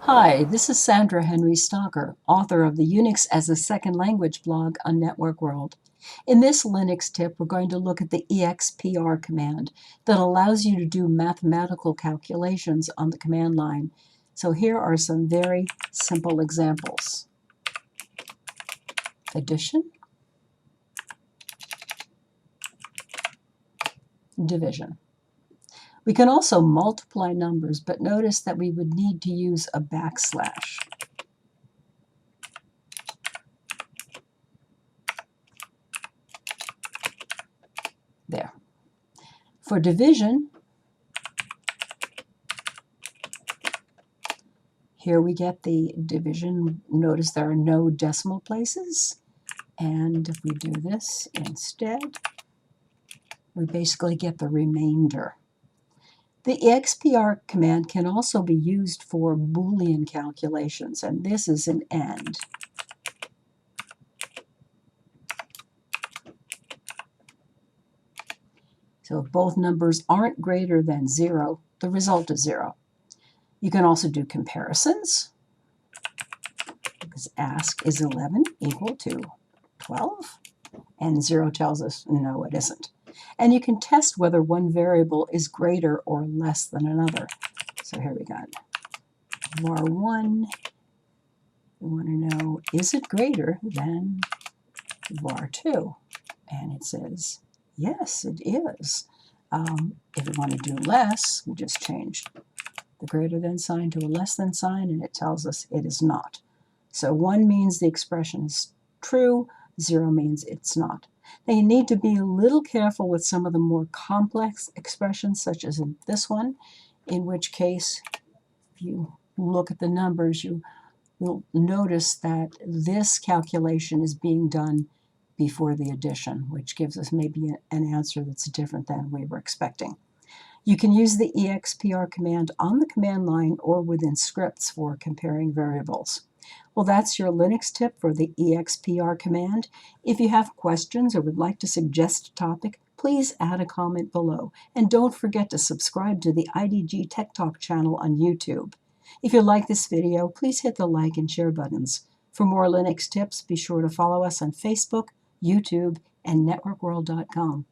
Hi, this is Sandra Henry Stocker, author of the Unix as a Second Language blog on Network World. In this Linux tip, we're going to look at the expr command that allows you to do mathematical calculations on the command line. So here are some very simple examples. Addition, division. We can also multiply numbers, but notice that we would need to use a backslash. There. For division, here we get the division. Notice there are no decimal places. And if we do this instead, we basically get the remainder. The expr command can also be used for Boolean calculations, and this is an AND. So if both numbers aren't greater than 0, the result is 0. You can also do comparisons, because ask is 11 equal to 12, and 0 tells us no, it isn't. And you can test whether one variable is greater or less than another. So here we got var1. We want to know, is it greater than var2? And it says, yes, it is. If we want to do less, we just change the greater than sign to a less than sign, and it tells us it is not. So 1 means the expression is true, 0 means it's not. Now you need to be a little careful with some of the more complex expressions, such as in this one, in which case, if you look at the numbers, you will notice that this calculation is being done before the addition, which gives us maybe an answer that's different than we were expecting. You can use the expr command on the command line or within scripts for comparing variables. Well, that's your Linux tip for the expr command. If you have questions or would like to suggest a topic, please add a comment below. And don't forget to subscribe to the IDG Tech Talk channel on YouTube. If you like this video, please hit the like and share buttons. For more Linux tips, be sure to follow us on Facebook, YouTube, and networkworld.com.